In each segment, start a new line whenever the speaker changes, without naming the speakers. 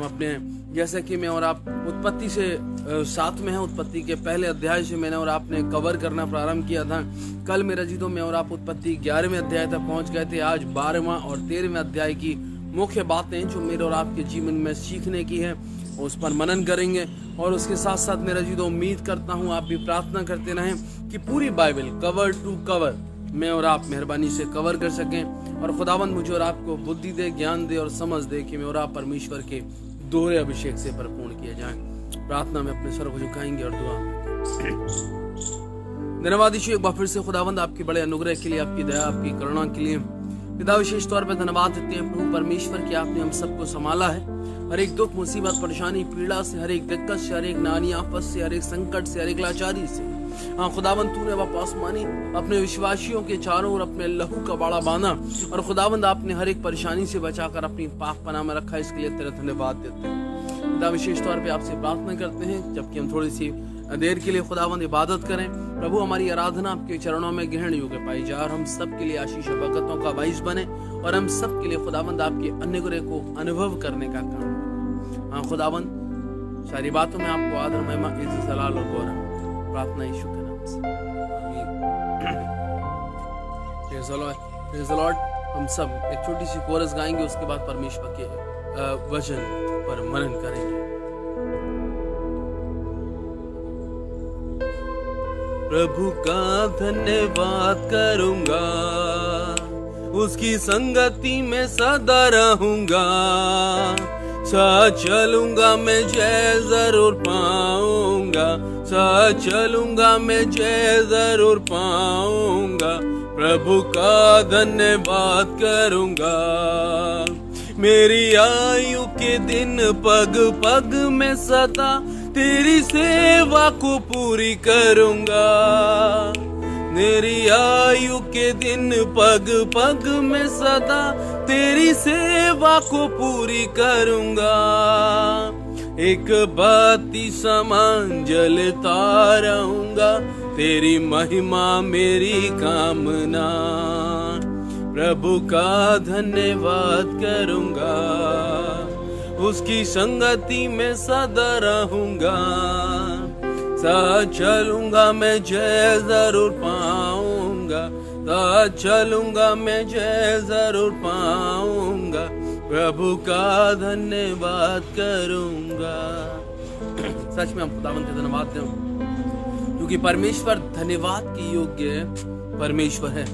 अपने जैसे कि मैं और आप उत्पत्ति से साथ में हैं, उत्पत्ति के पहले अध्याय से मैंने और आपने कवर करना प्रारंभ किया था। कल मेरे जीतों में और आप उत्पत्ति 11वें अध्याय तक पहुंच गए थे। आज 12वां और 13वें अध्याय की मुख्य बातें जो मेरे और आपके जीवन में सीखने की है उस पर मनन करेंगे। और उसके साथ साथ मेरा जीतों उम्मीद करता हूँ आप भी प्रार्थना करते रहें कि पूरी बाइबल कवर टू कवर मैं और आप मेहरबानी से कवर कर सकें और खुदावंद मुझे और आपको बुद्धि दे, ज्ञान दे और समझ दे कि मैं और आप परमेश्वर के दोहरे अभिषेक से परिपूर्ण किए जाएं। प्रार्थना में अपने सर को झुकाएंगे और दुआ धन्यवाद यीशु एक बार फिर से खुदावंद आपके बड़े अनुग्रह के लिए, आपकी दया, आपकी करुणा के लिए पिता विशेष तौर पर धन्यवाद देते हैं प्रभु परमेश्वर कि आपने हम सबको संभाला है। हर एक दुख, मुसीबत, परेशानी, पीड़ा से, हर एक दिक्कत से, हर एक नानी आफत से, हर एक संकट से, हर एक लाचारी से हाँ खुदावंद तूने वापस मानी अपने विश्वासियों के चारों ओर अपने लहू का बाड़ा बांधा और खुदावंद आपने हर एक परेशानी से बचाकर अपनी पाक पनाह में रखा। इसके लिए तेरा धन्यवाद देते हैं पिता। विशेष तौर पे आपसे प्रार्थना करते हैं जबकि हम थोड़ी सी देर के लिए खुदावंद इबादत करें प्रभु, हमारी आराधना आपके चरणों में ग्रहण योग्य पाई जाए और हम सब के लिए आशीष और बरकतों का बाइस बने और हम सब के लिए खुदावंद आपके अनुग्रह को अनुभव करने का काम। हाँ खुदावंद सारी बातों में आपको आदर, महिमा, इज्जत, जलाल और गौरव प्रार्थना यीशु के नाम से प्रेज़ द लॉर्ड। हम सब एक छोटी सी कोरस गाएंगे, उसके बाद परमेश्वर के वचन पर मनन करेंगे। प्रभु का धन्यवाद करूंगा, उसकी संगति में सदा रहूंगा, साथ चलूंगा मैं जय जरूर पाऊंगा, साथ चलूंगा मैं जय जरूर पाऊंगा, प्रभु का धन्यवाद करूंगा। मेरी आयु के दिन पग पग में सदा तेरी सेवा को पूरी करूंगा, मेरी आयु के दिन पग पग में सदा तेरी सेवा को पूरी करूंगा। एक बाती समान जलता रहूंगा, तेरी महिमा मेरी कामना, प्रभु का धन्यवाद करूंगा, उसकी संगति में सदा रहूंगा, साथ चलूंगा मैं जय जरूर पाऊंगा, साथ चलूंगा मैं जय जरूर पाऊंगा, प्रभु का धन्यवाद करूंगा। सच में हम खुदावंद के धन्यवाद दें क्योंकि परमेश्वर धन्यवाद के योग्य परमेश्वर है।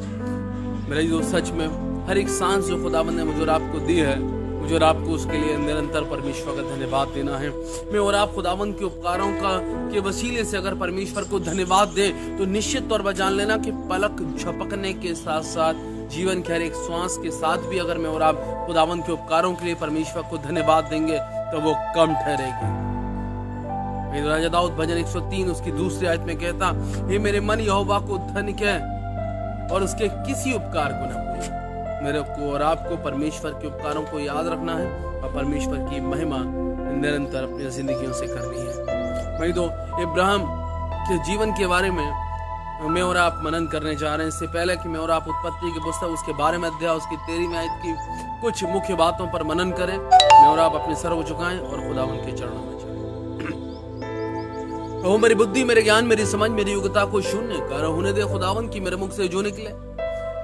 मेरे जो सच में हर एक सांस जो खुदावंद ने मुझे और आपको दी है, मुझे और आपको उसके लिए निरंतर परमेश्वर का धन्यवाद देना है। मैं और आप खुदावंद के उपकारों का के वसीले से अगर परमेश्वर को धन्यवाद दें तो निश्चित तौर पर जान लेना कि पलक झपकने के साथ साथ जीवन के हर एक श्वास के साथ भी अगर मैं और आप खुदावंद के उपकारों के लिए परमेश्वर को धन्यवाद देंगे तो वो कम ठहरेगी। राजा दाऊद भजन 103 उसकी दूसरी आयत में कहता, हे मेरे मन यहोवा को धन्य कह और उसके किसी उपकार को न भूल। मेरे को और आपको परमेश्वर के उपकारों को याद रखना है और परमेश्वर की महिमा निरंतर अपनी जिंदगियों से करनी है। वही तो इब्राहिम के जीवन के बारे में मैं और आप मनन करने जा रहे हैं। इससे पहले कि मैं और आप उत्पत्ति की पुस्तक उसके 12वें अध्याय उसकी 13वीं आयत की कुछ मुख्य बातों पर मनन करें, मैं और आप अपने सर को झुकाएं और खुदावंद के चरणों में चढ़ें। तो मेरी बुद्धि, मेरे ज्ञान, मेरी समझ, मेरी योग्यता को शून्य कर होने दे खुदावंद की मेरे मुख से जो निकले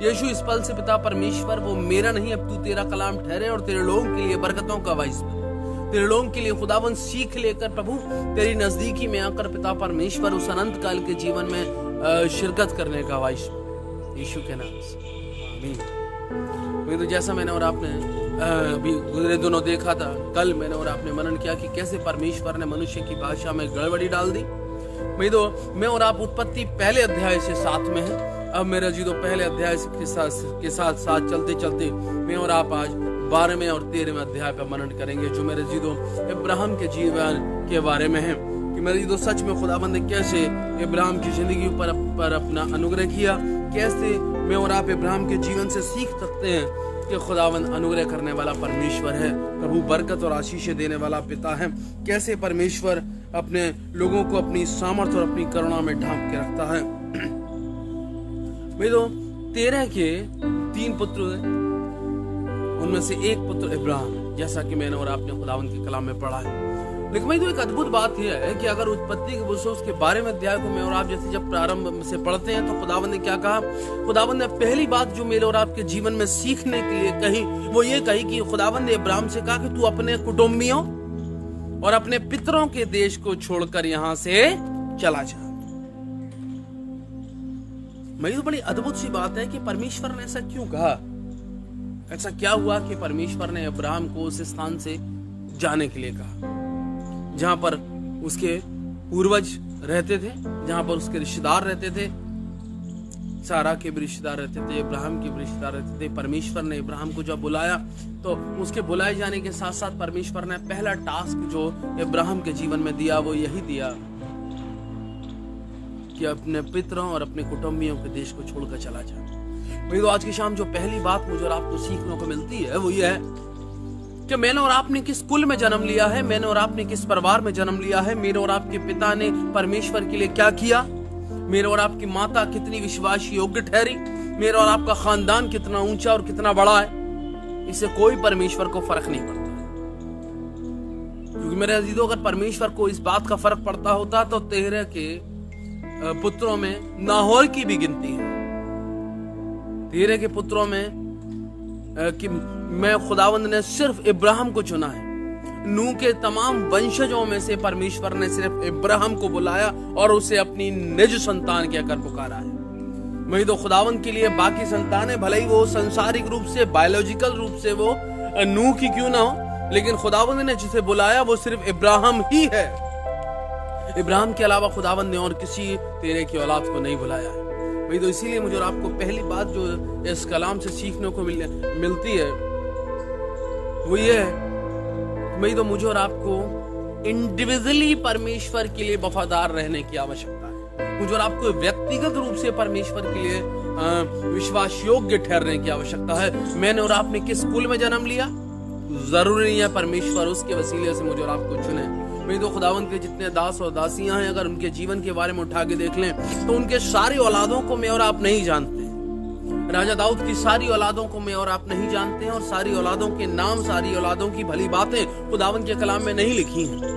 यीशु इस पल से पिता परमेश्वर वो मेरा नहीं अब तू तेरा कलाम ठहरे और तेरे लोगों के लिए बरकतों का वाइस बने। तेरे लोगों के लिए खुदावंद सीख लेकर प्रभु तेरी नजदीकी में आकर पिता परमेश्वर उस अनंत काल के जीवन में शिरकत करने का वाइस यीशु के नाम से आमीन। तो जैसा मैंने और आपने अभी गुजरे दिनों देखा था, कल मैंने और आपने मनन किया कि कैसे परमेश्वर ने मनुष्य की भाषा में गड़बड़ी डाल दी। मैं और आप उत्पत्ति पहले अध्याय से साथ में है। अब मेरा जी तो पहले अध्याय के साथ चलते चलते मैं और आप आज 12वें और 13वें अध्याय पर मनन करेंगे जो मेरे जी तो इब्राहिम के जीवन के बारे में है कि मेरे जी तो सच में खुदाबंद ने कैसे इब्राहिम की जिंदगी पर अपना अनुग्रह किया, कैसे मैं और आप इब्राहिम के जीवन से सीख सकते हैं कि खुदावंद अनुग्रह करने वाला परमेश्वर है, प्रभु बरकत और आशीष देने वाला पिता है, कैसे परमेश्वर अपने लोगों को अपनी सामर्थ्य और अपनी करुणा में ढांप के रखता है। तो 13 के 3 पुत्र हैं, उनमें से एक पुत्र इब्राहिम है। जैसा कि मैंने और आपने खुदावंद के कलाम में पढ़ा है। लेकिन भाई तो एक अद्भुत बात यह है कि अगर उत्पत्ति के पुस्तक के 12वें अध्याय को मैं और आप जैसे जब प्रारंभ से पढ़ते हैं तो खुदावंद ने क्या कहा? खुदावंद ने पहली बात जो मेरे और आपके जीवन में सीखने के लिए कही वो ये कही कि खुदावंद ने इब्राहिम से कहा कि तू अपने कुटुंबियों और अपने पितरों के देश को छोड़कर यहां से चला जा। मेरी तो बड़ी अद्भुत सी बात है कि परमेश्वर ने ऐसा क्यों कहा? ऐसा क्या हुआ कि परमेश्वर ने इब्राहिम को उस स्थान से जाने के लिए कहा जहां पर उसके पूर्वज रहते थे, जहां पर उसके रिश्तेदार रहते थे, सारा के भी रिश्तेदार रहते थे, इब्राहिम के भी रिश्तेदार रहते थे। परमेश्वर ने इब्राहिम को जब बुलाया तो उसके बुलाए जाने के साथ साथ परमेश्वर ने पहला टास्क जो इब्राहिम के जीवन में दिया वो यही दिया कि अपने पितरों और अपने कुटुंबियों के देश को छोड़कर चला जा। वही तो आज की शाम जो पहली बात मुझे और आपको सीखने को मिलती है वो ये है कि मैंने और आपने किस कुल में जन्म लिया है, मैंने और आपने किस परिवार में जन्म लिया है, मेरे और आपके पिता ने परमेश्वर के लिए क्या किया, मेरे और आपकी माता कितनी विश्वास योग्य ठहरी, मेरा और आपका खानदान कितना ऊंचा और कितना बड़ा है, इससे कोई परमेश्वर को फर्क नहीं पड़ता। क्योंकि मेरे अजीजों, अगर परमेश्वर को इस बात का फर्क पड़ता होता तो तेरह के पुत्रों में नाहोर की भी गिनती है। तेरह के पुत्रों में कि मैं खुदावंद ने सिर्फ इब्राहिम को चुना है। नूह के तमाम वंशजों में से परमेश्वर ने सिर्फ इब्राहिम को बुलाया और उसे अपनी निज संतान कहकर पुकारा है। वही तो खुदावंद के लिए बाकी संतानें भले ही वो सांसारिक रूप से, बायोलॉजिकल रूप से वो नूह की क्यों ना हो, लेकिन खुदावंद ने जिसे बुलाया वो सिर्फ इब्राहिम ही है। इब्राहिम के अलावा खुदावंद ने और किसी तेरे की औलाद को नहीं बुलाया है। वही तो इसीलिए मुझे और आपको पहली बात जो इस कलाम से सीखने को मिलती है वो ये है, वही तो मुझे और आपको इंडिविजुअली परमेश्वर के लिए वफादार रहने की आवश्यकता है। मुझे और आपको व्यक्तिगत रूप से परमेश्वर के लिए विश्वास योग्य ठहरने की आवश्यकता है। मैंने और आपने किस कुल में जन्म लिया जरूरी नहीं है परमेश्वर उसके वसीले से मुझे और आपको चुने। वही तो खुदावंद के जितने दास और दासियां हैं, अगर उनके जीवन के बारे में उठा के देख लें तो उनके सारी औलादों को मैं और आप नहीं जानते। राजा दाऊद की सारी औलादों को मैं और आप नहीं जानते हैं, और सारी औलादों के नाम, सारी औलादों की भली बातें खुदावंद के कलाम में नहीं लिखी हैं।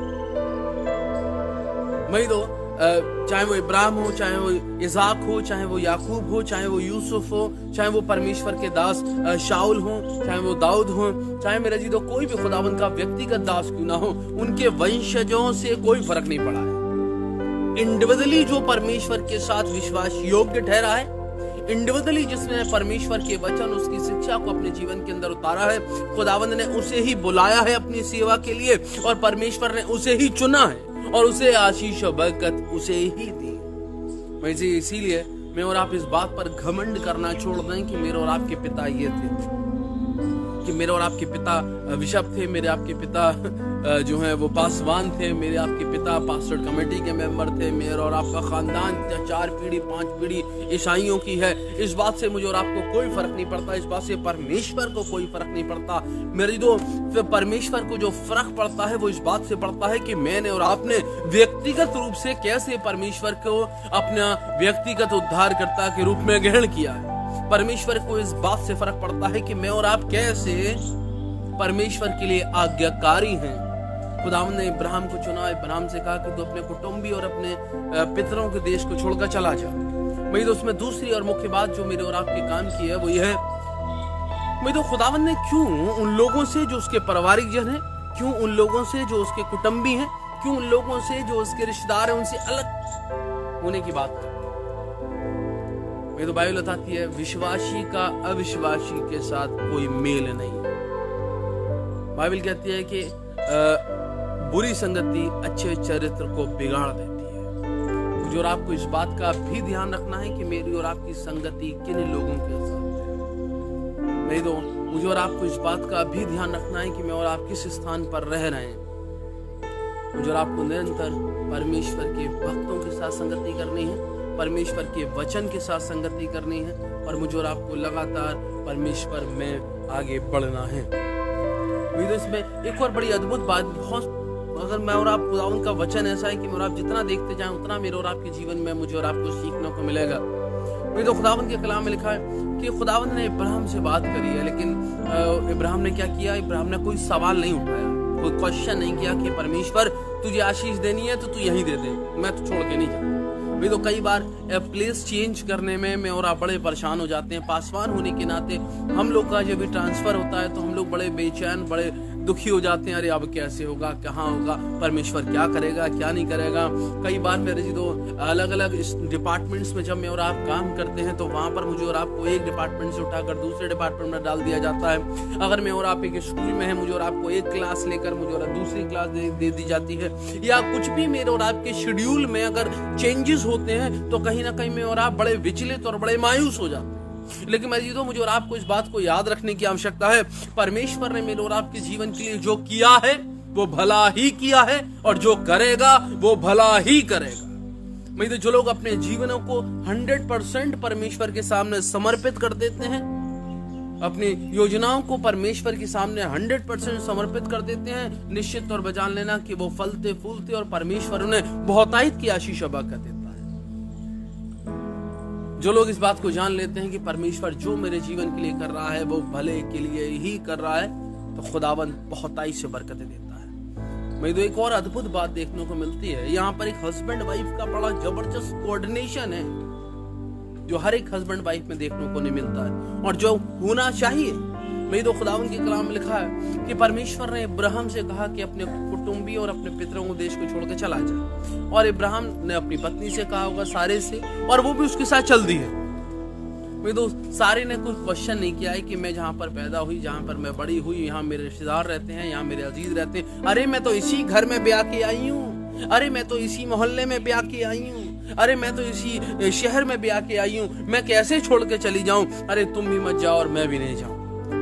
वही तो चाहे वो इब्राहिम हो, चाहे वो इसाक हो, चाहे वो याकूब हो, चाहे वो यूसुफ हो, चाहे वो परमेश्वर के दास शाऊल हो, चाहे वो दाऊद हो, चाहे मेरे जी तो कोई भी खुदावंद का व्यक्तिगत दास क्यों ना हो, उनके वंशजों से कोई फर्क नहीं पड़ा है। इंडिविजुअली जो परमेश्वर के साथ विश्वास योग्य ठहरा है, इंडिविजुअली जिसने परमेश्वर के वचन, उसकी शिक्षा को अपने जीवन के अंदर उतारा है, खुदावंद ने उसे ही बुलाया है अपनी सेवा के लिए, और परमेश्वर ने उसे ही चुना है और उसे आशीष और बरकत उसे ही दी। वैसे इसीलिए मैं और आप इस बात पर घमंड करना छोड़ दें कि मेरे और आपके पिता ये थे, कि मेरे और आपके पिता बिशप थे, मेरे आपके पिता जो है वो पासवान थे, मेरे आपके पिता पास्टर कमेटी के मेंबर थे, मेरे और आपका खानदान 4 पीढ़ी 5 पीढ़ी ईसाइयों की है। इस बात से मुझे और आपको कोई फर्क नहीं पड़ता, इस बात से परमेश्वर को कोई फर्क नहीं पड़ता। मेरे जो परमेश्वर को जो फर्क पड़ता है वो इस बात से पड़ता है कि मैंने और आपने व्यक्तिगत रूप से कैसे परमेश्वर को अपना व्यक्तिगत उद्धारकर्ता के रूप में ग्रहण किया है। परमेश्वर को इस बात से फर्क पड़ता है कि मैं और आप कैसे परमेश्वर के लिए आज्ञाकारी हैं। खुदावंद ने इब्राहिम को चुना, इब्राहिम से कहा कि तू अपने कुटुंबी और अपने पितरों के देश को छोड़कर चला जा। वही तो उसमें दूसरी और मुख्य बात जो मेरे और आपके काम की है वो ये है, वही तो खुदावंद ने क्यों उन लोगों से जो उसके पारिवारिक जन है, क्यों उन लोगों से जो उसके कुटुंबी हैं, क्यों उन लोगों से जो उसके रिश्तेदार हैं उनसे अलग होने की बात कर। तो बाइबल बताती है विश्वासी का अविश्वासी के साथ कोई मेल नहीं। बाइबल कहती है कि बुरी संगति अच्छे चरित्र को बिगाड़ देती है। मुझे और आपको इस बात का भी ध्यान रखना है कि मेरी और आपकी संगति किन लोगों के साथ है। नहीं तो मुझे और आपको इस बात का भी ध्यान रखना है कि मैं और आप किस स्थान पर रह रहे हैं। मुझे और आपको निरंतर परमेश्वर के भक्तों के साथ संगति करनी है, परमेश्वर के वचन के साथ संगति करनी है, और मुझे और आपको लगातार परमेश्वर में आगे बढ़ना है। तो इसमें एक और बड़ी अद्भुत बात, बहुत अगर मैं और आप खुदावंद का वचन ऐसा है कि मैं और आप जितना देखते जाएं उतना मेरे और आपके जीवन में मुझे और आपको सीखने को मिलेगा। ये तो खुदावंद के कलाम में लिखा है कि खुदावंद ने इब्राहिम से बात करी है, लेकिन इब्राहिम ने क्या किया? इब्राहिम ने कोई सवाल नहीं उठाया, कोई क्वेश्चन नहीं किया कि परमेश्वर तुझे आशीष देनी है तो तू यहीं दे दे, मैं तो छोड़ के नहीं जाऊँ। भाई तो कई बार प्लेस चेंज करने में मैं और आप बड़े परेशान हो जाते हैं। पासवान होने के नाते हम लोग का जब भी ट्रांसफर होता है तो हम लोग बड़े बेचैन, बड़े दुखी हो जाते हैं। अरे अब कैसे होगा, कहाँ होगा, परमेश्वर क्या करेगा, क्या नहीं करेगा। कई बार मेरे जी तो अलग अलग डिपार्टमेंट्स में जब मैं और आप काम करते हैं तो वहाँ पर मुझे और आपको एक डिपार्टमेंट से उठाकर दूसरे डिपार्टमेंट में डाल दिया जाता है। अगर मैं और आप एक स्कूल में है, मुझे और आपको एक क्लास लेकर मुझे और दूसरी क्लास दे दी जाती है, या कुछ भी मेरे और आपके शेड्यूल में अगर चेंजेस होते हैं तो कहीं ना कहीं मैं और आप बड़े विचलित और बड़े मायूस हो जाते हैं। लेकिन मैं जीतो, मुझे और आपको इस बात को याद रखने की आवश्यकता है, परमेश्वर ने मेरे और आपके जीवन के लिए जो किया है वो भला ही किया है, और जो करेगा वो भला ही करेगा। मैं तो जो लोग अपने जीवनों को 100% परमेश्वर के सामने समर्पित कर देते हैं, अपनी योजनाओं को परमेश्वर के सामने 100% समर्पित कर देते हैं, निश्चित तौर पर जान लेना कि वो फलते फूलते और परमेश्वर उन्हें बहुतायत की आशीष अदा कर देता है। जो लोग इस बात को जान लेते हैं कि परमेश्वर जो मेरे जीवन के लिए कर रहा है वो भले के लिए ही कर रहा है, तो खुदावंद बहुतायत से बरकतें देता है। मैं तो एक और अद्भुत बात देखने को मिलती है, यहाँ पर एक हस्बैंड वाइफ का बड़ा जबरदस्त कोऑर्डिनेशन है जो हर एक हस्बैंड वाइफ में देखने को नहीं मिलता है, और जो होना चाहिए। मैं तो खुदावंद के कलाम में लिखा है कि परमेश्वर ने इब्राहिम से कहा कि अपने कुटुंबी और अपने पितरों को देश को छोड़कर चला जाए, और इब्राहिम ने अपनी पत्नी से कहा होगा, सारे से, और वो भी उसके साथ चल दी है। मैं तो सारे ने कोई क्वेश्चन नहीं किया है कि मैं जहाँ पर पैदा हुई, जहाँ पर मैं बड़ी हुई, यहाँ मेरे रिश्तेदार रहते हैं, यहाँ मेरे अजीज रहते हैं, अरे मैं तो इसी घर में ब्याह के आई हूँ, अरे मैं तो इसी मोहल्ले में ब्याह के आई हूँ, अरे मैं तो इसी शहर में ब्याह के आई हूँ, मैं कैसे छोड़ के चली जाऊं, अरे तुम भी मत जाओ और मैं भी नहीं जाऊं।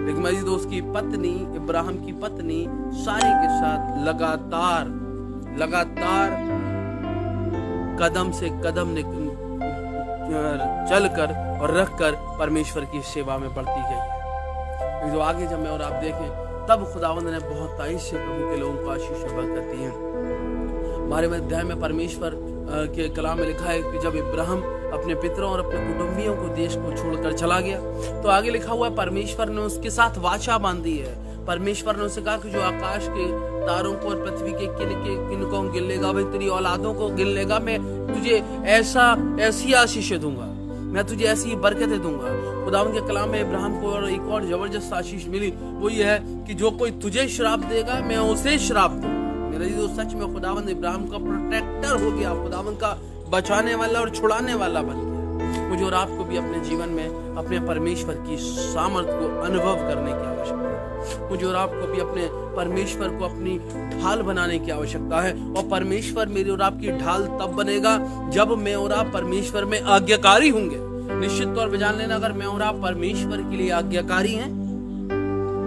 लेकिन मेरी दोस्त की पत्नी, इब्राहिम की पत्नी सारे के साथ लगातार कदम से कदम चलकर और रखकर परमेश्वर की सेवा में बढ़ती गई है। जो आगे जब मैं और आप देखें तब खुदावंद ने बहुत तारीफ से प्रभु के लोगों को आशीष बरकत दी है। हमारे अध्याय में परमेश्वर के कलाम में लिखा है कि जब इब्राहिम अपने पितरों और अपने कुटुंबियों को देश को छोड़कर चला गया तो आगे लिखा हुआ है परमेश्वर ने उसके साथ वाचा बांधी है। परमेश्वर ने उसे कहा कि जो आकाश के तारों को और पृथ्वी के किन को गिन लेगा, वही तेरी औलादों को गिन लेगा, मैं तुझे ऐसी आशीष दूंगा, मैं तुझे ऐसी बरकतें दूंगा। खुदावंद के कलाम में इब्राहिम को और एक और जबरदस्त आशीष मिली, वो ये है कि जो कोई तुझे श्राप देगा मैं उसे श्राप दूंगा। मेरे जो सच में खुदावंद इब्राहिम का प्रोटेक्टर हो गया, खुदावंद का बचाने वाला और छुड़ाने वाला बन गया। मुझे और आपको भी अपने जीवन में अपने परमेश्वर की सामर्थ्य को अनुभव करने की आवश्यकता है। मुझे और आपको भी अपने परमेश्वर को अपनी ढाल बनाने की आवश्यकता है, और परमेश्वर मेरी और आपकी ढाल तब बनेगा जब मैं और आप परमेश्वर में आज्ञाकारी होंगे। निश्चित तौर पर जान लेना, अगर मैं और आप परमेश्वर के लिए आज्ञाकारी हैं,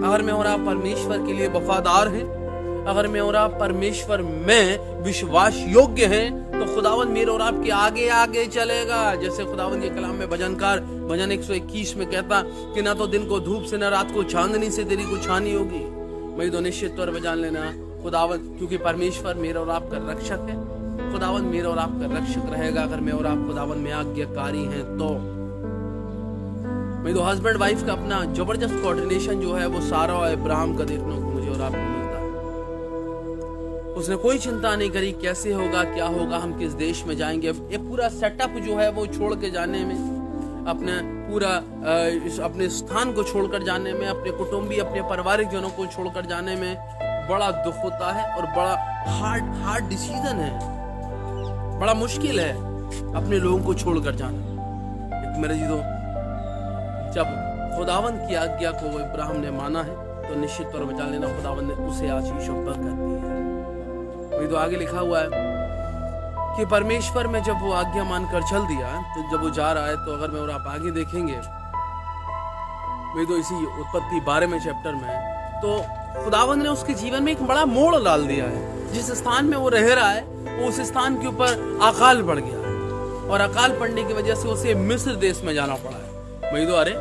अगर मैं और आप परमेश्वर के लिए वफादार हैं, अगर मैं और आप परमेश्वर में विश्वास योग्य हैं, तो खुदावंद मेरे और आपके आगे आगे चलेगा। जैसे खुदावंद के कलाम में भजनकार भजन 121 में कहता कि ना तो दिन को धूप से, ना रात को चांदनी से तेरी कुछ हानि होगी। मैं तो निश्चित तौर पर जान लेना खुदावंद, क्योंकि परमेश्वर मेरे और आपका रक्षक है, खुदावंद मेरे और आपका रक्षक रहेगा अगर मैं और आप खुदावंद में आज्ञाकारी हैं तो। मैं तो हस्बैंड वाइफ का अपना जबरदस्त कोऑर्डिनेशन जो है वो सारा और इब्राहिम का देखने को मुझे और आपको मिलता है। उसने कोई चिंता नहीं करी कैसे होगा, क्या होगा, हम किस देश में जाएंगे। ये पूरा सेटअप जो है वो छोड़ के जाने में, अपने पूरा अपने स्थान को छोड़कर जाने में, अपने कुटुंबी अपने पारिवारिक जनों को छोड़कर जाने में बड़ा दुख होता है और बड़ा हार्ड डिसीजन है, बड़ा मुश्किल है अपने लोगों को छोड़कर जाना। मेरे जी तो जब खुदावंद की आज्ञा को इब्राहिम ने माना है तो निश्चित तौर पर जान लेना खुदावंद ने उसे आशीष बरकत दी है। तो आगे लिखा हुआ है कि परमेश्वर में जब वो आज्ञा मानकर चल दिया, तो जब वो जा रहा है, तो अगर मैं और आप आगे देखेंगे मैं तो इसी उत्पत्ति 12वें चैप्टर में, तो खुदावंद ने उसके जीवन में एक बड़ा मोड़ डाल दिया है। जिस स्थान में वो रह रहा है वो उस स्थान के ऊपर अकाल पड़ गया है, और अकाल पड़ने की वजह से उसे मिस्र देश में जाना पड़ा है। मैं तो अरे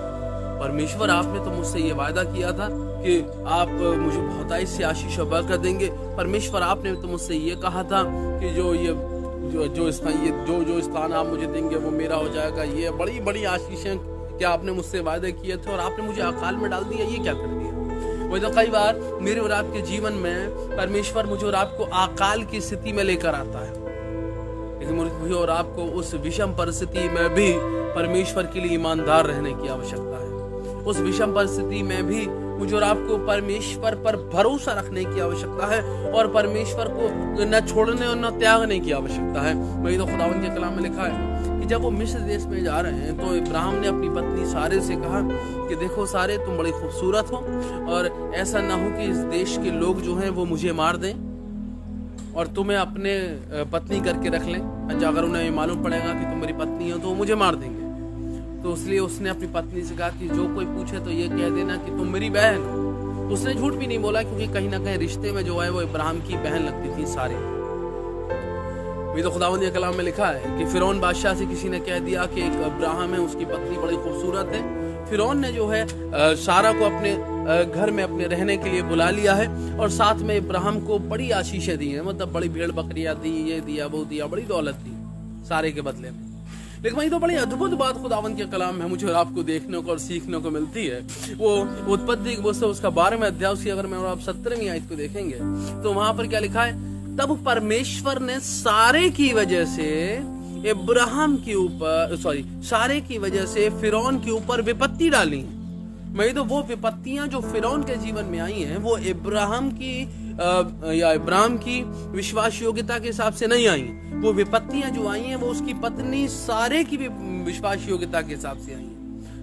परमेश्वर, आपने तो मुझसे ये वादा किया था कि आप मुझे बहुतायत से आशीष और बरकत देंगे। परमेश्वर, आपने तो मुझसे ये कहा था कि जो ये जो स्थान आप मुझे देंगे वो मेरा हो जाएगा, ये बड़ी बड़ी आशीषें क्या आपने मुझसे वादे किए थे और आपने मुझे अकाल में डाल दिया, ये क्या कर दिया। वही तो कई बार मेरे और आपके जीवन में परमेश्वर मुझे और आपको अकाल की स्थिति में लेकर आता है, लेकिन मुझे और आपको उस विषम परिस्थिति में भी परमेश्वर के लिए ईमानदार रहने की आवश्यकता है। उस विषम परिस्थिति में भी मुझे और आपको परमेश्वर पर भरोसा रखने की आवश्यकता है और परमेश्वर को न छोड़ने और न त्यागने की आवश्यकता है। वही तो खुदावंद के कलाम में लिखा है कि जब वो मिस्र देश में जा रहे हैं तो इब्राहिम ने अपनी पत्नी सारे से कहा कि देखो सारे, तुम बड़ी खूबसूरत हो और ऐसा ना हो कि इस देश के लोग जो हैं वो मुझे मार दें और तुम्हें अपने पत्नी करके रख लें। अगर उन्हें मालूम पड़ेगा कि तुम मेरी पत्नी हो तो वो मुझे मार देंगे। तो इसलिए उसने अपनी पत्नी से कहा कि जो कोई पूछे तो ये कह देना कि तुम मेरी बहन हो। उसने झूठ भी नहीं बोला, क्योंकि कहीं ना कहीं रिश्ते में जो है वो इब्राहिम की बहन लगती थी सारे। भी तो खुदावंद के कलाम में लिखा है कि फिरौन बादशाह से किसी ने कह दिया कि एक इब्राहिम है, उसकी पत्नी बड़ी खूबसूरत है। फिरौन ने जो है सारा को अपने घर में अपने रहने के लिए बुला लिया है और साथ में इब्राहिम को बड़ी आशीषें दी हैं, मतलब बड़ी भेड़ बकरियां दी, ये दिया वो दिया, बड़ी दौलत दी सारे के बदले में। लेकिन वही तो बड़ी अद्भुत बात खुदावंद के कलाम में मुझे और आपको देखने को और सीखने को मिलती है। वो उत्पत्ति उसका 12वें अध्याय की अगर मैं और आप 17वीं आयत को देखेंगे तो वहां पर क्या लिखा है, तब परमेश्वर ने सारे की वजह से फिरौन के ऊपर विपत्ति डाली। वही तो वो विपत्तियां जो फिरौन के जीवन में आई हैं वो इब्राहिम की विश्वास योग्यता के हिसाब से नहीं आई। वो विपत्तियां जो आई हैं वो उसकी पत्नी सारे की विश्वास योग्यता के हिसाब से आई हैं।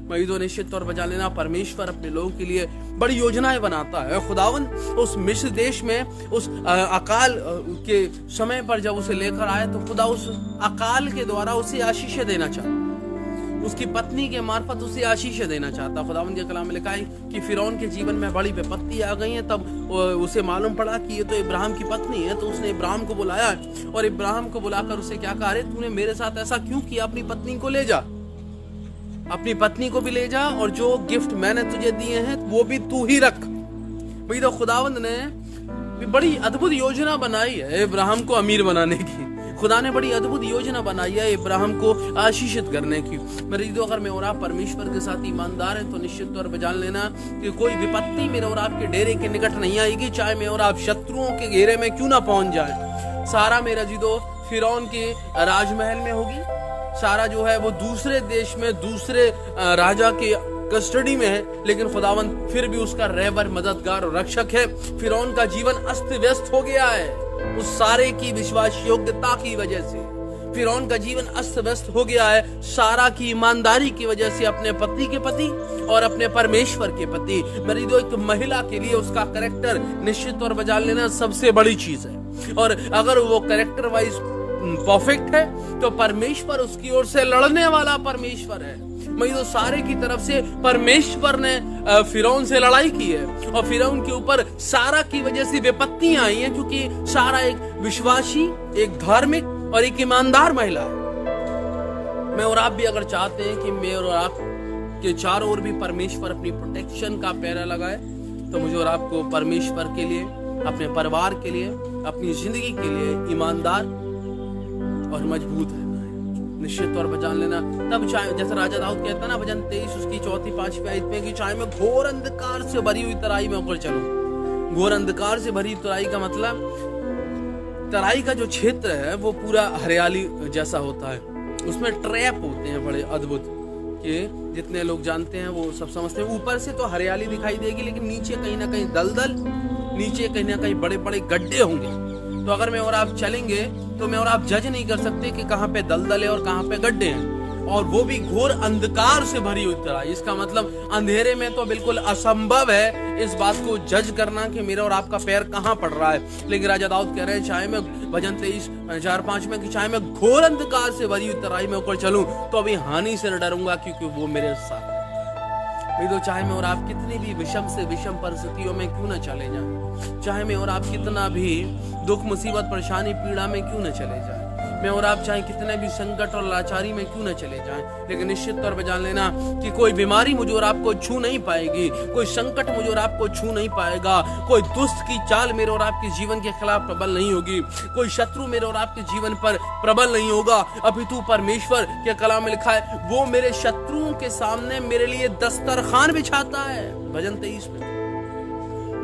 वही तो निश्चित तौर पर जान लेना, परमेश्वर अपने लोगों के लिए बड़ी योजनाएं बनाता है। खुदावन उस मिस्र देश में उस अकाल के समय पर जब उसे लेकर आया तो खुदा उस अकाल के द्वारा उसे आशीष देना चाहता, उसकी पत्नी के मार्फत उसे आशीष देना चाहता। खुदावंद के कलाम में लिखा है कि फिरौन के जीवन में बड़ी विपत्ति आ गई है। तब उसे मालूम पड़ा कि ये तो इब्राहिम की पत्नी है, तो उसने इब्राहिम को बुलाया और इब्राहिम को बुलाकर उसे क्या कहा, तूने मेरे साथ ऐसा क्यों किया, अपनी पत्नी को ले जा, अपनी पत्नी को भी ले जा और जो गिफ्ट मैंने तुझे दिए हैं वो भी तू ही रख। भाई तो खुदावंद ने बड़ी अद्भुत योजना बनाई है इब्राहिम को अमीर बनाने की। खुदा ने बड़ी अद्भुत योजना बनाई है इब्राहिम को आशीषित करने की। मेरे जो अगर मैं और आप परमेश्वर के साथ ईमानदार हैं तो निश्चित तौर पर जान लेना कि कोई विपत्ति मेरे और आपके डेरे के निकट नहीं आएगी, चाहे मैं और आप शत्रुओं के घेरे में क्यों ना पहुंच जाए। सारा मेरा जिदो फिरौन के राजमहल में होगी, सारा जो है वो दूसरे देश में दूसरे राजा के कस्टडी में है, लेकिन खुदावंद फिर भी उसका रहबर, मददगार और रक्षक है। फिरौन का जीवन अस्त व्यस्त हो गया है उस सारे की विश्वास योग्यता की वजह से। फिरौन का जीवन अस्त व्यस्त हो गया है सारा की ईमानदारी की वजह से, अपने पति के प्रति और अपने परमेश्वर के प्रति। मेरी दो एक महिला के लिए उसका कैरेक्टर निश्चित तौर पर जान लेना सबसे बड़ी चीज है, और अगर वो कैरेक्टर वाइज परफेक्ट है तो परमेश्वर उसकी ओर से लड़ने वाला परमेश्वर है। मैं तो सारे की तरफ से परमेश्वर ने फिरौन से लड़ाई की है और फिरौन के ऊपर सारा की वजह से विपत्तियां आई हैं, क्योंकि सारा एक विश्वासी, एक धार्मिक और एक ईमानदार महिला है। मैं और आप भी अगर चाहते हैं कि मैं और आप के चारों ओर भी परमेश्वर अपनी प्रोटेक्शन का पहरा लगाए, तो मुझे और आपको परमेश्वर के लिए, अपने परिवार के लिए, अपनी जिंदगी के लिए ईमानदार और मजबूत रहना है। निश्चित तौर पर जान लेना, तब चाहे जैसे राजा दाऊद कहता है ना भजन 23 उसकी 4-5 आयत में कि चाहे मैं घोर अंधकार से भरी हुई तराई में ऊपर चलूं। घोर अंधकार से भरी तराई का मतलब, तराई का जो क्षेत्र है वो पूरा हरियाली जैसा होता है, उसमें ट्रैप होते हैं बड़े अद्भुत कि जितने लोग जानते हैं वो सब समझते हैं। ऊपर से तो हरियाली दिखाई देगी, लेकिन नीचे कहीं ना कहीं दलदल, नीचे कहीं ना कहीं बड़े बड़े गड्ढे होंगे। तो अगर मैं और आप चलेंगे तो मैं और आप जज नहीं कर सकते कि कहाँ पे दलदल है और कहाँ पे गड्ढे हैं, और वो भी घोर अंधकार से भरी हुई तराई। इसका मतलब अंधेरे में तो बिल्कुल असंभव है इस बात को जज करना कि मेरा और आपका पैर कहाँ पड़ रहा है। लेकिन राजा दाऊद कह रहे हैं चाहे मैं भजन 23:4-5 में कि चाहे मैं घोर अंधकार से भरी हुई तराई में ऊपर चलूं तो अभी हानि से न डरूंगा, क्योंकि वो मेरे साथ है। तो चाहे मैं और आप कितनी भी विषम से विषम परिस्थितियों में क्यों न चले जाएं, चाहे मैं और आप कितना भी दुख, मुसीबत, परेशानी, पीड़ा में क्यों न चले जाएं, मैं और आप चाहे कितने भी संकट और लाचारी में क्यों न चले जाएं, लेकिन निश्चित तौर पर जान लेना कि कोई बीमारी मुझे और आपको छू नहीं पाएगी, कोई संकट मुझे और आपको छू नहीं पाएगा, कोई दुष्ट की चाल मेरे और आपके जीवन के खिलाफ प्रबल नहीं होगी, कोई शत्रु मेरे और आपके जीवन पर प्रबल नहीं होगा। अपितु परमेश्वर के कलाम में लिखा है, वो मेरे शत्रुओं के सामने मेरे लिए दस्तरखान बिछाता है। भजन 23 में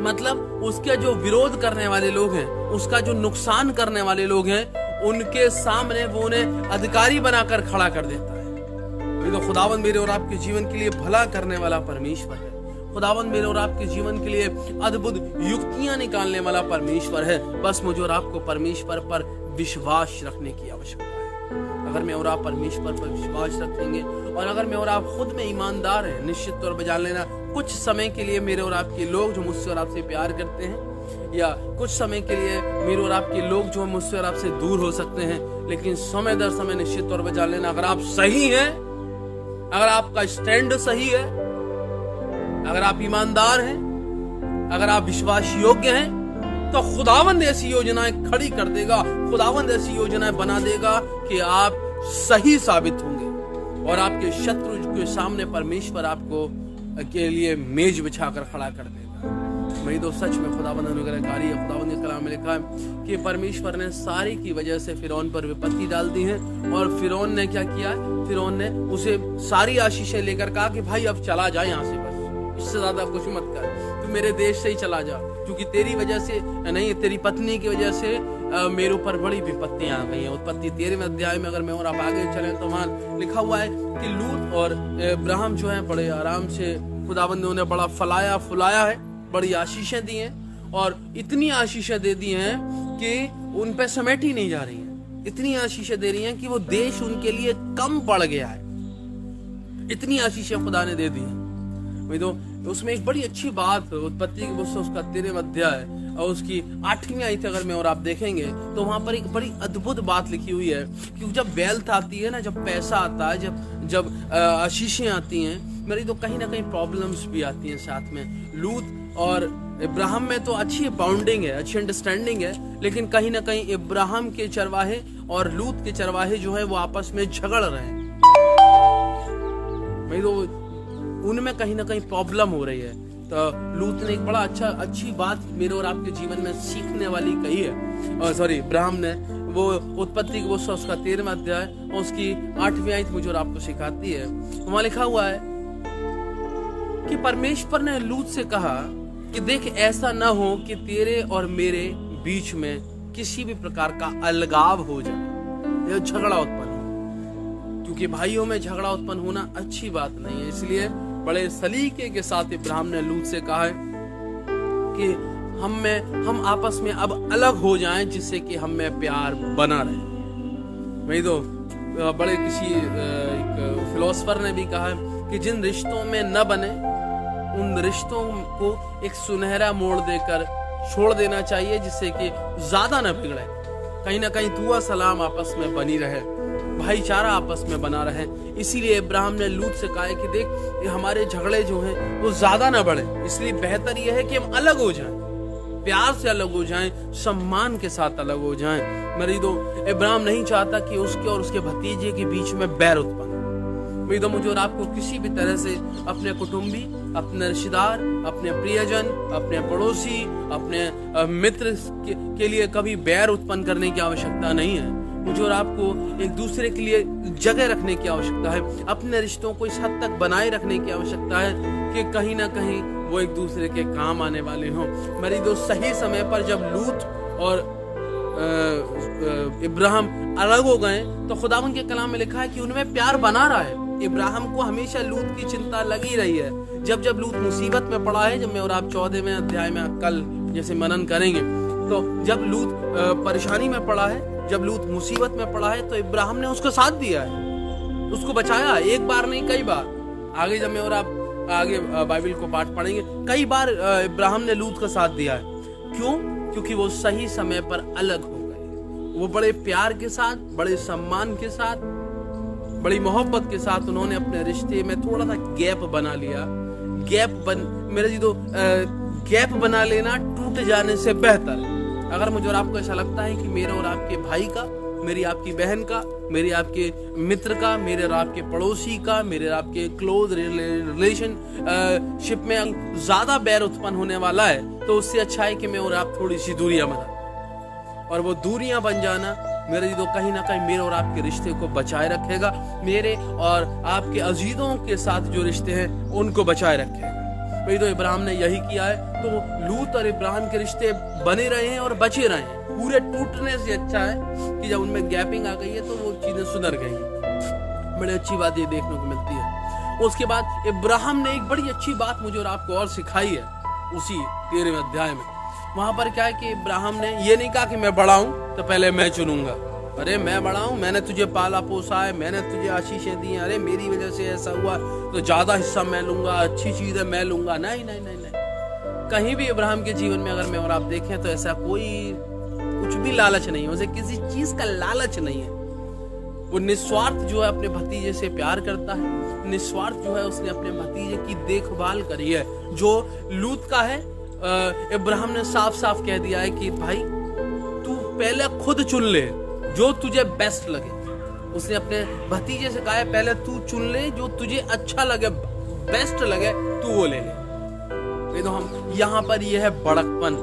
मतलब उसके जो विरोध करने वाले लोग हैं, उसका जो नुकसान करने वाले लोग हैं, उनके सामने वो उन्हें अधिकारी बनाकर खड़ा कर देता है। तो खुदावंद मेरे और आपके जीवन के लिए भला करने वाला परमेश्वर है। खुदावंद मेरे और आपके जीवन के लिए अद्भुत युक्तियां निकालने वाला परमेश्वर है। बस मुझे और आपको परमेश्वर पर विश्वास रखने की आवश्यकता है। अगर मैं और आप परमेश्वर पर विश्वास रखेंगे और अगर मैं और आप खुद में ईमानदार हैं, निश्चित तौर पर जान लेना कुछ समय के लिए मेरे और आपके लोग जो मुझसे और आपसे प्यार करते हैं, या कुछ समय के लिए मेरे और आपके लोग जो मुझसे और आपसे दूर हो सकते हैं, लेकिन समय दर समय निश्चित तौर पर जान लेना अगर आप सही हैं, अगर आपका स्टैंड सही है, अगर आप ईमानदार हैं, अगर आप विश्वास योग्य हैं, तो खुदावंद ऐसी योजनाएं खड़ी कर देगा, खुदावंद ऐसी योजनाएं बना देगा कि आप सही साबित होंगे और आपके शत्रु के सामने परमेश्वर आपको के लिए मेज बिछाकर खड़ा कर देगा। मेरी दोस्त सच में खुदावंद अनुग्रहकारी है। खुदावंद के कलाम में लिखा है कि परमेश्वर ने सारी की वजह से फिरौन पर विपत्ति डाल दी है, और फिरौन ने क्या किया, फिरौन ने उसे सारी आशीषें लेकर कहा कि भाई अब चला जा यहाँ से, बस इससे ज्यादा कुछ मत कर, तू मेरे देश से ही चला जा, क्योंकि तेरी वजह से नहीं, तेरी पत्नी की वजह से मेरे ऊपर बड़ी विपत्तियां आ गई हैं। उत्पत्ति 13वें अध्याय में अगर मैं और आप आगे चले तो वहां लिखा हुआ है कि लूत और इब्राहिम जो है बड़े आराम से खुदावंद ने उन्हें बड़ा फलाया फुलाया है, बड़ी आशीषें दी हैं, और इतनी आशीषें दे दी हैं कि उन पे समेटी नहीं जा रही हैं। इतनी आशीषें दे रही हैं कि वो देश उनके लिए कम पड़ गया है। इतनी आशीषें खुदा ने दे दी हैं। तो उसमें एक बड़ी अच्छी बात उत्पत्ति की पुस्तक उसका 13वां अध्याय और उसकी 8वीं आयत अगर मैं और आप देखेंगे तो वहां पर एक बड़ी अद्भुत बात लिखी हुई है। क्योंकि जब वेल्थ आती है ना, जब पैसा आता है, जब आशीषें आती हैं, मेरी तो कहीं ना कहीं प्रॉब्लम्स भी आती हैं साथ में। लूत और इब्राहिम में तो अच्छी बाउंडिंग है, अच्छी अंडरस्टैंडिंग है, लेकिन कहीं ना कहीं इब्राहिम के चरवाहे और लूत के चरवाहे जो है वो आपस में झगड़ रहे हैं। मेरी तो उनमें कहीं ना कहीं प्रॉब्लम हो रही है। तो लूत ने एक बड़ा अच्छी बात मेरे और आपके जीवन में सीखने वाली कही है। इब्राहिम ने वो उत्पत्ति की पुस्तक उसका 13वां अध्याय और उसकी 8वीं आयत मुझे और आपको सिखाती है। वहां लिखा हुआ है कि परमेश्वर ने लूत से कहा कि देख, ऐसा ना हो कि तेरे और मेरे बीच में किसी भी प्रकार का अलगाव हो जाए या झगड़ा उत्पन्न हो, क्योंकि भाइयों में झगड़ा उत्पन्न होना अच्छी बात नहीं है। इसलिए बड़े सलीके के साथ इब्राहिम ने लूत से कहा है कि हम आपस में अब अलग हो जाएं, जिससे कि हम में प्यार बना रहे। वही तो बड़े किसी एक फिलोसफर ने भी कहा है कि जिन रिश्तों में न बने उन रिश्तों को एक सुनहरा मोड़ देकर छोड़ देना चाहिए, जिससे कि ज्यादा न बिगड़े। कहीं ना कहीं दुआ सलाम आपस में बनी रहे, भाईचारा आपस में बना रहे। इसीलिए इब्राहिम ने लूत से कहा है कि देख, ये हमारे झगड़े जो हैं वो ज्यादा ना बढ़े, इसलिए बेहतर ये है कि हम अलग हो जाएं, प्यार से अलग हो जाएं, सम्मान के साथ अलग हो जाएं। मेरी तो इब्राहिम नहीं चाहता कि उसके और उसके भतीजे के बीच में बैर उत्पन्न। मेरी तो मुझे और आपको किसी भी तरह से अपने कुटुंबी, अपने रिश्तेदार, अपने प्रियजन, अपने पड़ोसी, अपने मित्र के लिए कभी बैर उत्पन्न करने की आवश्यकता नहीं है। मुझे और आपको एक दूसरे के लिए जगह रखने की आवश्यकता है, अपने रिश्तों को इस हद तक बनाए रखने की आवश्यकता है कि कहीं ना कहीं वो एक दूसरे के काम आने वाले हों। मेरी दोस्त, सही समय पर जब लूत और इब्राहिम अलग हो गए तो खुदावंद के कलाम में लिखा है कि उनमें प्यार बना रहा है। इब्राहिम को हमेशा लूत की चिंता लगी रही है। जब लूत मुसीबत में पड़ा है, जब मैं और आप 14वें अध्याय में कल जैसे मनन करेंगे, तो जब लूत परेशानी में पड़ा है, जब लूत मुसीबत में पड़ा है, तो इब्राहिम ने उसको साथ दिया है, उसको बचाया, एक बार नहीं कई बार। आगे जब मैं और आप आगे बाइबल को पाठ पढ़ेंगे, कई बार इब्राहिम ने लूत का साथ दिया है। क्यों? क्योंकि वो सही समय पर अलग हो गए। वो बड़े प्यार के साथ, बड़े सम्मान के साथ, बड़ी मोहब्बत के साथ उन्होंने अपने रिश्ते में थोड़ा सा गैप बना लिया। गैप बना लेना टूट जाने से बेहतर है। अगर मुझे और आपको ऐसा लगता है कि मेरे और आपके भाई का, मेरी आपकी बहन का, मेरे आपके मित्र का, मेरे और आपके पड़ोसी का, मेरे और आपके क्लोज रिलेशनशिप में ज्यादा बैर उत्पन्न होने वाला है, तो उससे अच्छा है कि मैं और आप थोड़ी सी दूरियां बना। और वो दूरियां बन जाना मेरे जी तो कहीं ना कहीं मेरे और आपके रिश्ते को बचाए रखेगा, मेरे और आपके अजीजों के साथ जो रिश्ते हैं उनको बचाए रखेगा। भाई तो इब्राहिम ने यही किया है, तो लूत और इब्राहिम के रिश्ते बने रहे हैं और बचे रहे हैं। पूरे टूटने से अच्छा है कि जब उनमें गैपिंग आ गई है तो वो चीजें सुधर गई हैं। बड़ी अच्छी बात ये देखने को मिलती है। उसके बाद इब्राहिम ने एक बड़ी अच्छी बात मुझे और आपको और सिखाई है उसी 13वें अध्याय में। वहां पर क्या है कि इब्राहिम ने ये नहीं कहा कि मैं बड़ा हूं तो पहले मैं चुनूंगा, अरे मैं बड़ा हूं, मैंने तुझे पाला पोसा है, मैंने तुझे आशीषें दी हैं, अरे मेरी वजह से ऐसा हुआ तो ज्यादा हिस्सा मैं लूंगा, अच्छी चीज है मैं लूंगा। नहीं नहीं नहीं नहीं, कहीं भी इब्राहिम के जीवन में अगर मैं और आप देखें तो ऐसा कोई कुछ भी लालच नहीं है, उसे किसी चीज का लालच नहीं है। वो निस्वार्थ जो है अपने भतीजे से प्यार करता है, निस्वार्थ जो है उसने अपने भतीजे की देखभाल करी है। जो लूत का है, इब्राहिम ने साफ साफ कह दिया है कि भाई तू पहले खुद चुन ले जो तुझे बेस्ट लगे। उसने अपने भतीजे से कहा है पहले तू चुन ले जो तुझे अच्छा लगे, बेस्ट लगे, तू वो ले ले। तो हम यहाँ पर ये है बड़कपन।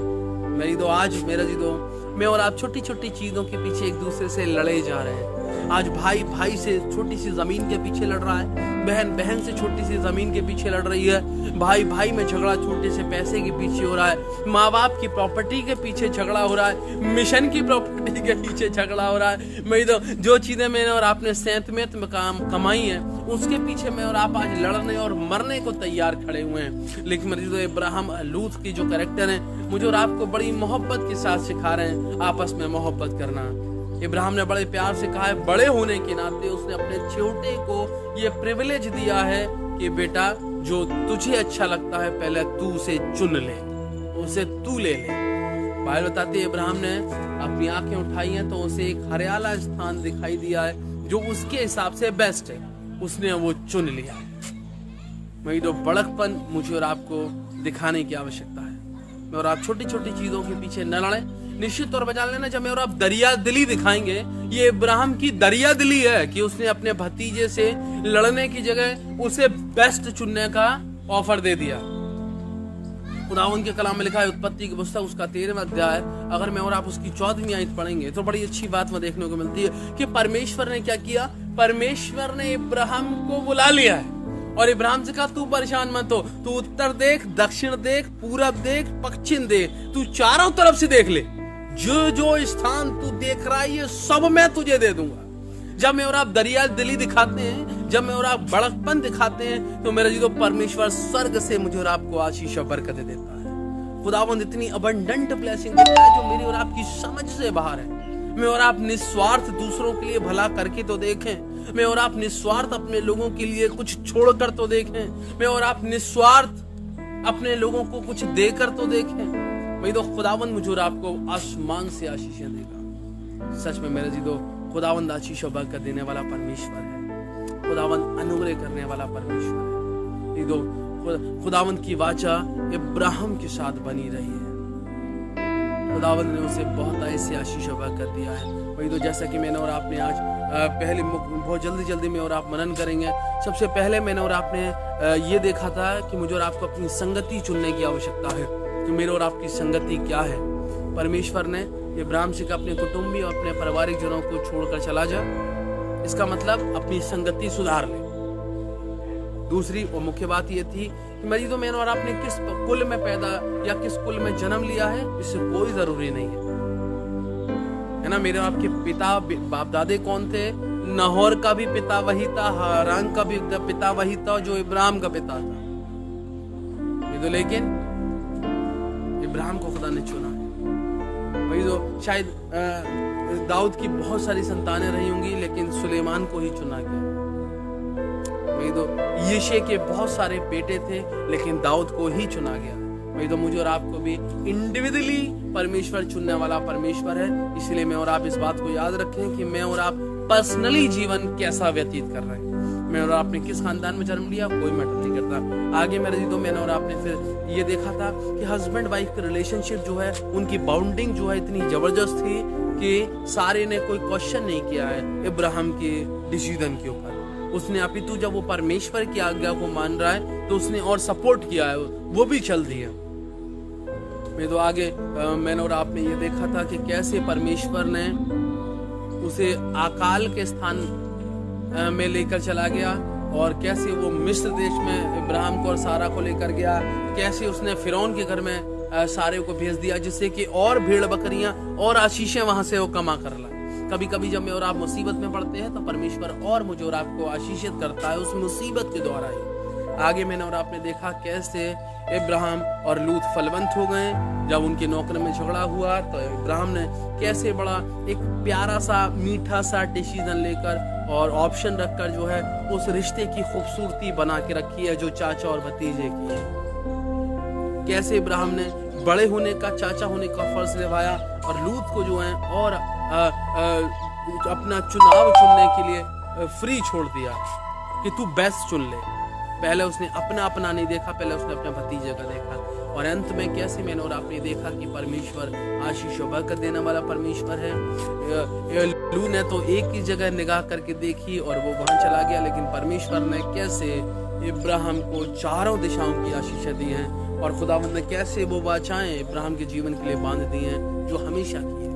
मेरी तो आज मेरा जी तो मैं और आप छोटी छोटी चीजों के पीछे एक दूसरे से लड़े जा रहे हैं। आज भाई भाई से छोटी सी जमीन के पीछे लड़ रहा है, बहन बहन से छोटी सी जमीन के पीछे लड़ रही है, भाई भाई में झगड़ा छोटे से पैसे के पीछे हो रहा है, माँ बाप की प्रॉपर्टी के पीछे झगड़ा हो रहा है, मिशन की प्रॉपर्टी के पीछे झगड़ा हो रहा है। मैं तो जो चीजें मैंने और आपने सेंतमेंट में काम कमाई है उसके पीछे मैं और आप आज लड़ने और मरने को तैयार खड़े हुए हैं। लेकिन मेरे तो इब्राहिम लूत की जो कैरेक्टर है मुझे और आपको बड़ी मोहब्बत के साथ सिखा रहे हैं आपस में मोहब्बत करना। इब्राहिम ने बड़े प्यार से कहा है, बड़े होने के नाते उसने अपने छोटे को ये प्रिविलेज दिया है कि बेटा जो तुझे अच्छा लगता है पहले तू उसे चुन ले, उसे तू ले ले। बाइबल बताते हैं इब्राहिम ने अपनी आंखें उठाई हैं तो उसे एक हरियाला स्थान दिखाई दिया है जो उसके हिसाब से बेस्ट है, उसने वो चुन लिया। वही तो बड़कपन मुझे और आपको दिखाने की आवश्यकता है। मैं और आप छोटी छोटी चीजों के पीछे न लड़े, निश्चित तौर पर जान लेना जब मैं और आप दरिया दिली दिखाएंगे, ये इब्राहिम की दरिया दिली है कि उसने अपने भतीजे से लड़ने की जगह उसे बेस्ट चुनने का ऑफर दे दिया। खुदावंद के कलाम में लिखा है उत्पत्ति की पुस्तक उसका 13वां अध्याय, अगर मैं और आप उसकी 14वीं आयत पढ़ेंगे तो बड़ी अच्छी बात वहां देखने को मिलती है कि परमेश्वर ने क्या किया, परमेश्वर ने इब्राहिम को बुला लिया है और इब्राहिम से कहा तू परेशान मत हो, तू उत्तर देख, दक्षिण देख, पूरब देख, पश्चिम देख, तू चारों तरफ से देख ले, जो जो स्थान तू देख रहा है ये सब मैं तुझे दे दूंगा। जब मैं और आप दरिया दिली दिखाते हैं, जब मैं और आप बड़कपन दिखाते हैं तो मेरा जी तो परमेश्वर स्वर्ग से मुझे और आपको आशीष और बरकतें देता है। खुदावंद इतनी अबंडेंट ब्लेसिंग देता है जो मेरी और आपकी समझ से बाहर है। मैं और आप निस्वार्थ दूसरों के लिए भला करके तो देखें, मैं और आप निस्वार्थ अपने लोगों के लिए कुछ छोड़कर तो देखें, मैं और आप निस्वार्थ अपने लोगों को कुछ देकर तो देखें। मैं तो खुदावंद मुझे और आपको आसमान से आशीषें देगा। सच में मेरे जी तो खुदावंद आशीष और बरकत देने वाला परमेश्वर है, खुदावंद अनुग्रह करने वाला परमेश्वर है। ये तो खुदावंद की वाचा इब्राहिम के साथ बनी रही है, खुदावंद ने उसे बहुत ऐसे आशीष और बरकत दिया है। वही तो जैसा कि मैंने और आपने आज पहले बहुत जल्दी में और आप मनन करेंगे। सबसे पहले मैंने और आपने ये देखा था कि मुझे और आपको अपनी संगति चुनने की आवश्यकता है कि मेरे और आपकी संगति क्या है। परमेश्वर ने इब्राहिम से अपने कुटुंबी और अपने पारिवारिक जनों को छोड़कर चला जा, इसका मतलब अपनी संगति सुधार ले। दूसरी और मुख्य बात ये थी कि मेरी तो मैंने और आपने किस कुल में पैदा या किस कुल में जन्म लिया है इससे कोई जरूरी नहीं है ना। मेरे आपके पिता बाप दादे कौन थे? नहोर का भी पिता वही था, हारान का भी पिता वही था जो इब्राहिम का पिता था। तो लेकिन इब्राहिम को खुदा ने चुना। वही तो शायद दाऊद की बहुत सारी संतानें रही होंगी लेकिन सुलेमान को ही चुना गया। वही तो यीशे के बहुत सारे बेटे थे लेकिन दाऊद को ही चुना गया। वही तो मुझे और आपको भी इंडिविजुअली परमेश्वर चुनने वाला परमेश्वर है। इसलिए मैं और आप इस बात को याद रखें कि मैं और आप पर्सनली जीवन कैसा व्यतीत कर रहे हैं। मैं और आपने किस खानदान में जन्म लिया कोई मैटर नहीं करता। आगे मेरे जी तो मैंने और आपने फिर ये देखा था कि हस्बैंड वाइफ की रिलेशनशिप जो है उनकी बाउंडिंग जो है इतनी जबरदस्त थी कि सारे ने कोई क्वेश्चन नहीं किया है इब्राहिम के डिसीजन के ऊपर। उसने अपितु जब वो परमेश्वर की आज्ञा को मान रहा है तो उसने और सपोर्ट किया है, वो भी चल दी है। मैं तो आगे मैंने और आपने ये देखा था कि कैसे परमेश्वर ने उसे अकाल के स्थान में लेकर चला गया और कैसे वो मिस्र देश में इब्राहिम को और सारा को लेकर गया, कैसे उसने फिरौन के घर में सारे को भेज दिया जिससे कि और भेड़ बकरियां और आशीषें वहां से वो कमा कर लाए। कभी कभी जब मैं और आप मुसीबत में पड़ते हैं तो परमेश्वर और मुझे और आपको आशीषित करता है उस मुसीबत के द्वारा ही। आगे मैंने और आपने देखा कैसे इब्राहिम और लूत फलवंत हो गए। जब उनके नौकर में झगड़ा हुआ तो इब्राहिम ने कैसे बड़ा एक प्यारा सा मीठा सा डिसीजन लेकर और ऑप्शन रखकर जो है उस रिश्ते की खूबसूरती बना के रखी है जो चाचा और भतीजे की है। कैसे इब्राहिम ने बड़े होने का, चाचा होने का फर्ज निभाया और लूत को जो है और अपना चुनाव चुनने के लिए फ्री छोड़ दिया कि तू बेस्ट चुन ले। पहले उसने अपना नहीं देखा, पहले उसने अपने भतीजे का देखा। और अंत में कैसे मैंने और आपने देखा कि परमेश्वर आशीष और बरकत देने वाला परमेश्वर है। लू ने तो एक ही जगह निगाह करके देखी और वो वहां चला गया, लेकिन परमेश्वर ने कैसे इब्राहिम को चारों दिशाओं की आशीषें दी हैं और खुदावंद ने कैसे वो वाचाएं इब्राहिम के जीवन के लिए बांध दी हैं जो हमेशा की है।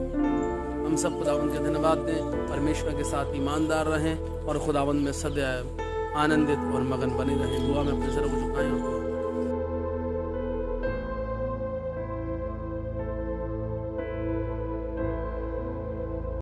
हम सब खुदावंद के धन्यवाद दें, परमेश्वर के साथ ईमानदार रहें और खुदावंद में सदैव आनंदित और मगन बने रहें। दुआ में अपने सर को झुकाएं और